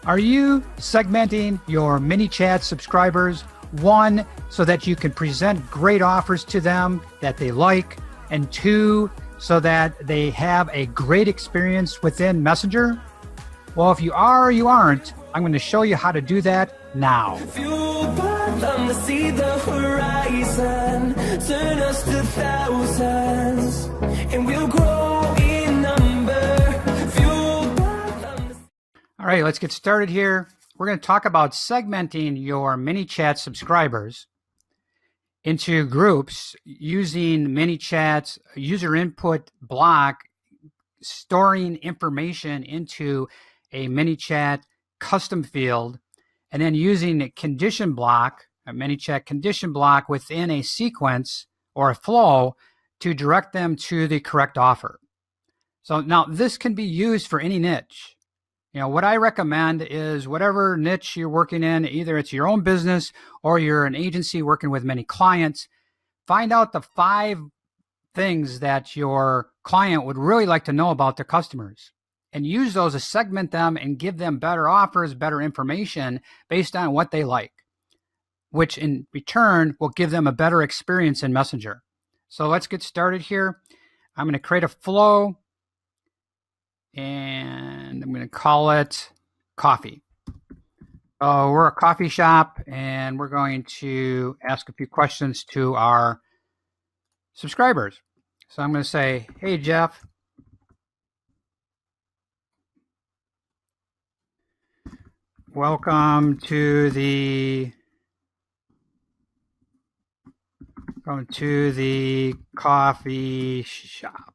Are you segmenting your ManyChat subscribers? One, so that you can present great offers to them that they like, and two, so that they have a great experience within Messenger? Well, if you are or you aren't, I'm going to show you how to do that now. Fueled by them to see the horizon, turn us to thousands, and we'll grow in number. Fueled by them. All right, let's get started here. We're going to talk about segmenting your ManyChat subscribers into groups using ManyChat's user input block, storing information into a ManyChat custom field, and then using a condition block, a ManyChat condition block within a sequence or a flow to direct them to the correct offer. So now this can be used for any niche. You know, what I recommend is whatever niche you're working in, either it's your own business or you're an agency working with many clients, find out the 5 things that your client would really like to know about their customers and use those to segment them and give them better offers, better information based on what they like, which in return will give them a better experience in Messenger. So let's get started here. I'm going to create a flow, and I'm going to call it coffee. We're a coffee shop, and we're going to ask a few questions to our subscribers. So I'm going to say, hey, Jeff, welcome to the coffee shop.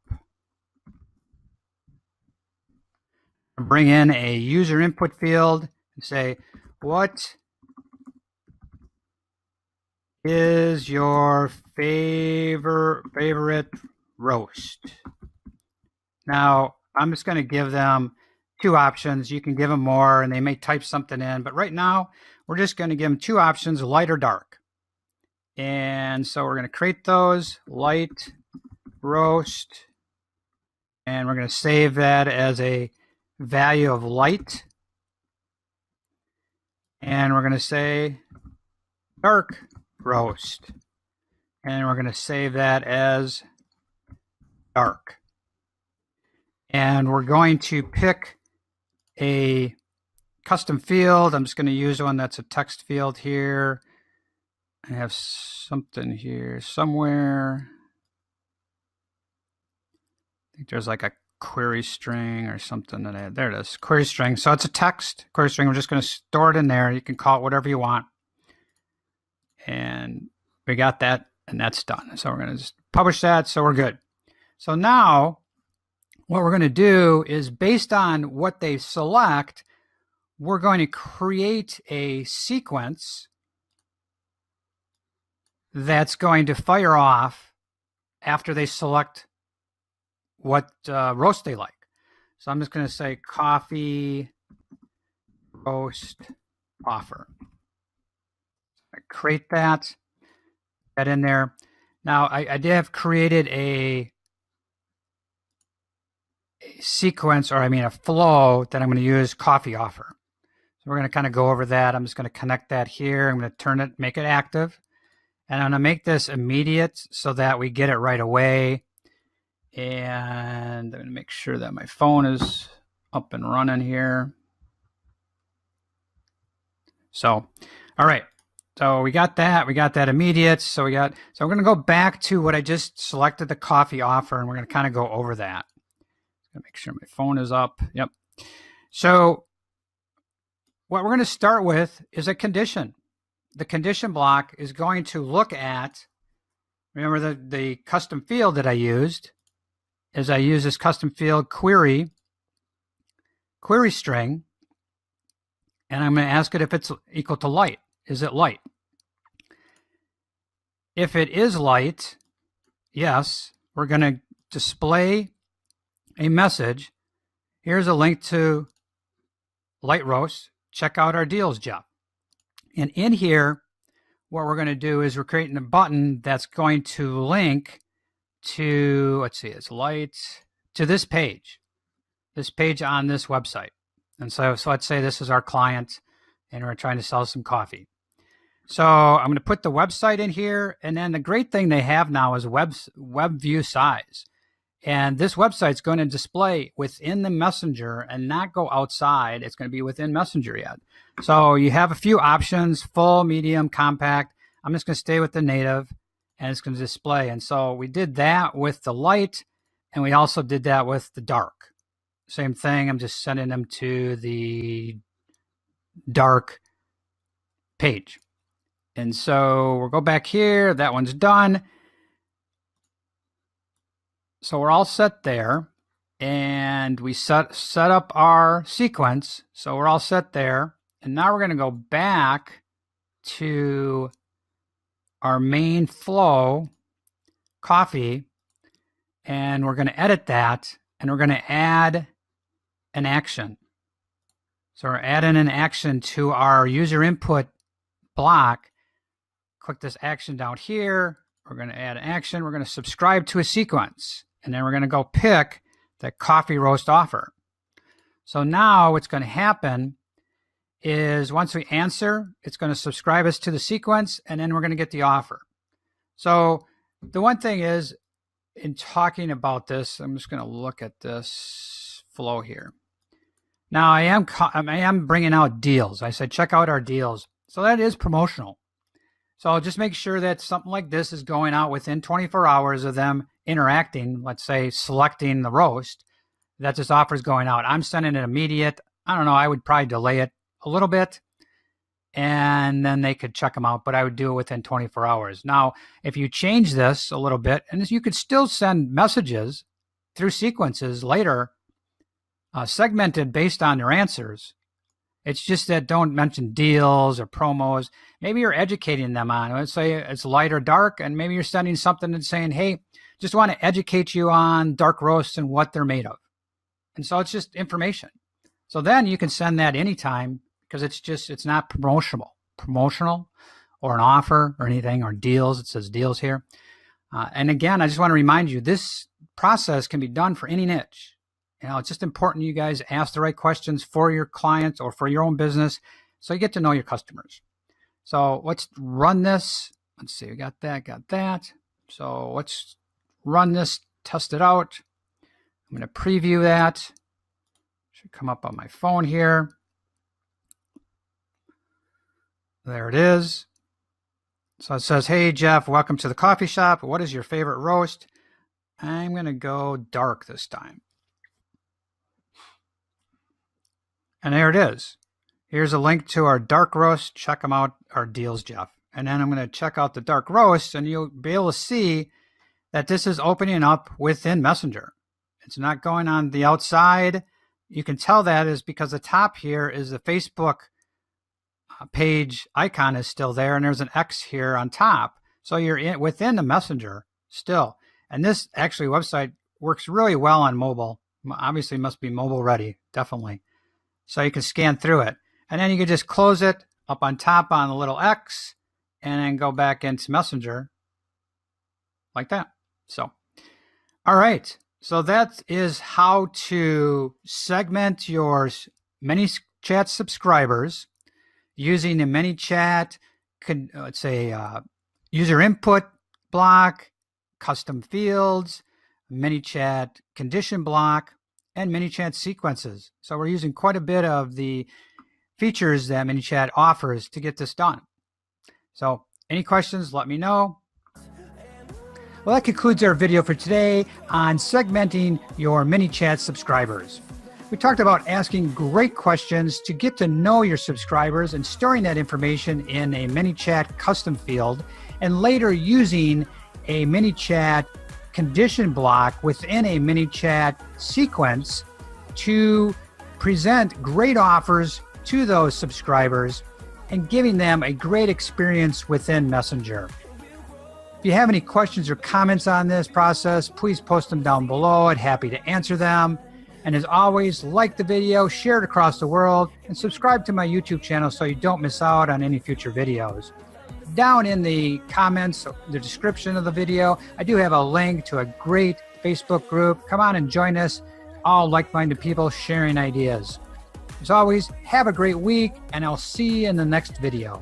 Bring in a user input field and say, what is your favorite roast? Now, I'm just going to give them 2 options. You can give them more and they may type something in, but right now we're just going to give them 2 options, light or dark. And so we're going to create those, light roast, and we're going to save that as a value of light, and we're going to say dark roast, and we're going to save that as dark, and we're going to pick a custom field. I'm just going to use one that's a text field here. I have something here somewhere. I think there's like a query string or something. There it is, query string. So it's a text query string. We're just going to store it in there. You can call it whatever you want. And we got that, and that's done. So we're going to just publish that, so we're good. So now what we're going to do is, based on what they select, we're going to create a sequence that's going to fire off after they select what roast they like. So I'm just going to say coffee roast offer. I create that in there. Now I did have created a sequence, or a flow that I'm going to use coffee offer. So we're going to kind of go over that. I'm just going to connect that here. I'm going to turn it, make it active, and I'm going to make this immediate so that we get it right away. And I'm going to make sure that my phone is up and running here. So, all right. So we got that. We got that immediate. So we're going to go back to what I just selected, the coffee offer, and we're going to kind of go over that. I'm going to make sure my phone is up. Yep. So what we're going to start with is a condition. The condition block is going to look at, remember the custom field that I used, is I use this custom field query string, and I'm going to ask it if it's equal to light. Is it light? If it is light, yes, we're going to display a message. Here's a link to light roast. Check out our deals, Jeff. And in here, what we're going to do is we're creating a button that's going to link to, let's see, it's light, to this page on this website. And so let's say this is our client and we're trying to sell some coffee. So I'm going to put the website in here. And then the great thing they have now is web view size. And this website's going to display within the Messenger and not go outside. It's going to be within Messenger yet. So you have a few options: full, medium, compact. I'm just going to stay with the native, and it's going to display. And so we did that with the light, and we also did that with the dark. Same thing. I'm just sending them to the dark page. And so we'll go back here. That one's done. So we're all set there, and we set up our sequence. So we're all set there. And now we're going to go back to our main flow, coffee, and we're going to edit that, and we're going to add an action. So we're adding an action to our user input block. Click this action down here. We're going to add an action. We're going to subscribe to a sequence. And then we're going to go pick the coffee roast offer. So now what's going to happen is once we answer, it's going to subscribe us to the sequence, and then we're going to get the offer. So the one thing is, in talking about this, I'm just going to look at this flow here. Now I am bringing out deals. I said check out our deals. So that is promotional. So just make sure that something like this is going out within 24 hours of them interacting, let's say selecting the roast, that this offer is going out. I'm sending it immediate. I don't know, I would probably delay it a little bit, and then they could check them out, but I would do it within 24 hours. Now, if you change this a little bit, and you could still send messages through sequences later, segmented based on their answers. It's just that don't mention deals or promos. Maybe you're educating them on, let's say it's light or dark, and maybe you're sending something and saying, hey, just want to educate you on dark roasts and what they're made of. And so it's just information. So then you can send that anytime, because it's not promotional or an offer or anything, or deals. It says deals here. And again, I just want to remind you, this process can be done for any niche. You know, it's just important you guys ask the right questions for your clients or for your own business, so you get to know your customers. So let's run this. Let's see, we got that. So let's run this, test it out. I'm going to preview that. Should come up on my phone here. There it is. So it says, hey, Jeff, welcome to the coffee shop. What is your favorite roast? I'm going to go dark this time. And there it is. Here's a link to our dark roast. Check them out, our deals, Jeff. And then I'm going to check out the dark roast, and you'll be able to see that this is opening up within Messenger. It's not going on the outside. You can tell that is because the top here is the Facebook page icon is still there, and there's an X here on top. So you're within the Messenger still. And this actually website works really well on mobile. Obviously must be mobile ready, definitely. So you can scan through it. And then you can just close it up on top on the little X and then go back into Messenger like that. So, all right. So that is how to segment your ManyChat subscribers using the ManyChat, let's say, user input block, custom fields, ManyChat condition block, and ManyChat sequences. So we're using quite a bit of the features that ManyChat offers to get this done. So any questions, let me know. Well, that concludes our video for today on segmenting your ManyChat subscribers. We talked about asking great questions to get to know your subscribers and storing that information in a ManyChat custom field, and later using a ManyChat condition block within a ManyChat sequence to present great offers to those subscribers and giving them a great experience within Messenger. If you have any questions or comments on this process, please post them down below. I'd be happy to answer them. And as always, like the video, share it across the world, and subscribe to my YouTube channel so you don't miss out on any future videos. Down in the comments, the description of the video, I do have a link to a great Facebook group. Come on and join us, all like-minded people sharing ideas. As always, have a great week, and I'll see you in the next video.